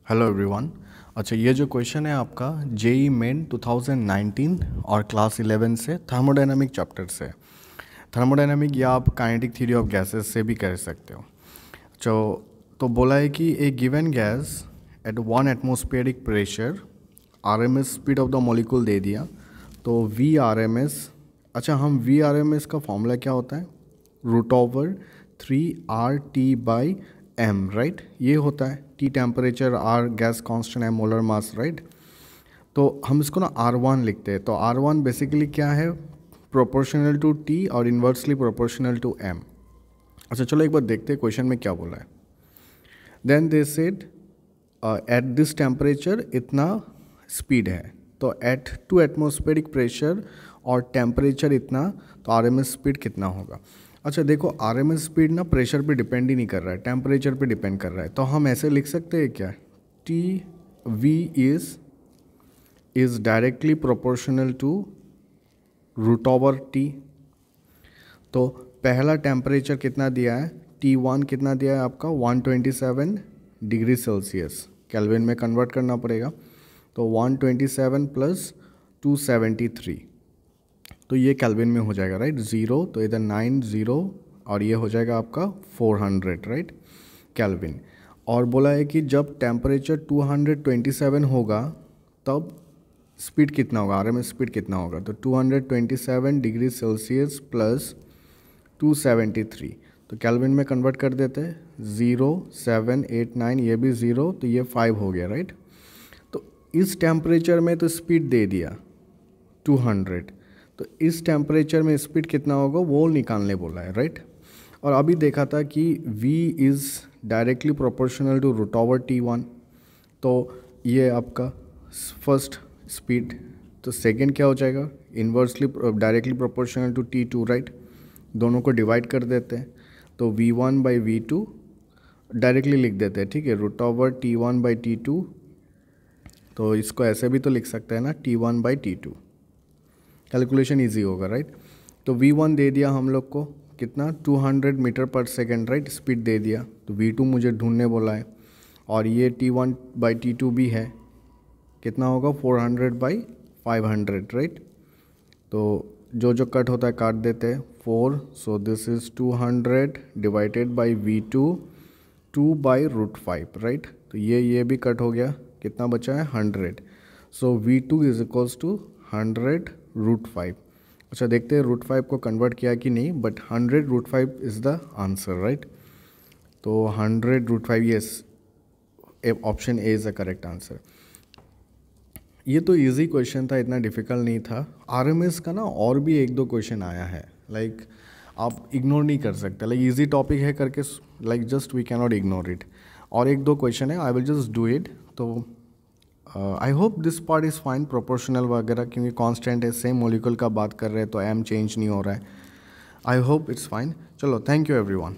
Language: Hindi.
Hello everyone. अच्छा, ये जो क्वेश्चन है आपका जेई मेन 2019 और क्लास 11 से थर्मोडायनामिक चैप्टर से। थर्मोडायनामिक या आप काइनेटिक थ्योरी ऑफ गैसेस से भी कर सकते हो। तो बोला है कि a given gas at 1 atmospheric pressure RMS speed of the molecule दे दिया। तो वी आर एम एस, अच्छा हम वी आर एम एस का फॉर्मूला क्या होता है? √3RT/m, right. ये होता है T temperature, R gas constant, M molar mass, right. तो हम इसको ना R1 लिखते हैं। तो R1 बेसिकली क्या है? प्रोपोर्शनल टू T और इन्वर्सली प्रोपोर्शनल टू M। अच्छा चलो एक बार देखते हैं क्वेश्चन में क्या बोला है। Then they said at this temperature इतना स्पीड है। तो एट 2 एटमॉस्फेरिक प्रेशर और टेम्परेचर इतना, तो आरएमएस स्पीड कितना होगा? अच्छा देखो, आरएमएस स्पीड ना प्रेशर पे डिपेंड ही नहीं कर रहा है, टेम्परेचर पे डिपेंड कर रहा है। तो हम ऐसे लिख सकते हैं क्या? T V is directly proportional to √T। तो पहला टेम्परेचर कितना दिया है? T1 कितना दिया है आपका? 127 डिग्री सेल्सियस। केल्विन में कन्वर्ट करना पड़ेगा। तो 127 प्लस 273, तो ये केल्विन में हो जाएगा, राइट। 0 तो इधर 9 0 और ये हो जाएगा आपका 400, राइट, केल्विन। और बोला है कि जब टेम्परेचर 227 होगा तब स्पीड कितना होगा, आरएमएस स्पीड कितना होगा? तो 227 डिग्री सेल्सियस प्लस 273, तो केल्विन में कन्वर्ट कर देते हैं। 0 7 8 9, ये भी 0, तो ये 5 हो गया, राइट। तो इस टेम्परेचर में तो स्पीड दे दिया 200, तो इस टेम्परेचर में स्पीड कितना होगा वो निकालने बोला है, राइट। और अभी देखा था कि V is directly proportional to √T1, तो ये आपका फर्स्ट स्पीड। तो सेकंड क्या हो जाएगा? Inversely directly proportional to T2, right. दोनों को डिवाइड कर देते हैं, तो V1/V2 डायरेक्टली लिख देते हैं, ठीक है, √T1/T2। तो इसको ऐसे भी तो लिख सकते हैं ना, T1/T2। कैलकुलेशन इजी होगा, राइट। तो V1 दे दिया हम लोग को कितना? 200 मीटर पर सेकेंड, राइट, स्पीड दे दिया। तो V2 मुझे ढूंढने बोला है, और ये T1/T2 भी है, कितना होगा? 400/500, राइट। तो जो कट होता है काट देते हैं, 4, so this is 200 divided by V2, 2/√5, right. तो ये भी कट हो गया, कितना बचा है? 100। सो V2 इज इक्वल्स टू 100√5। अच्छा देखते हैं √5 को कन्वर्ट किया कि नहीं, but 100√5 is the answer, right. तो 100√5, yes, option A is the correct answer. ये तो इजी क्वेश्चन था, इतना डिफ़िकल्ट नहीं था। आरएमएस का ना और भी 1-2 क्वेश्चन आया है, लाइक आप इग्नोर नहीं कर सकते, लाइक इजी टॉपिक है करके, like just we can not ignore it. और 1-2 क्वेश्चन है, I will just do it. तो I hope this part is fine, proportional वगैरह, क्योंकि कांस्टेंट है, सेम मॉलिक्यूल का बात कर रहे हैं तो एम चेंज नहीं हो रहा है। I hope it's fine. चलो, थैंक यू एवरीवन।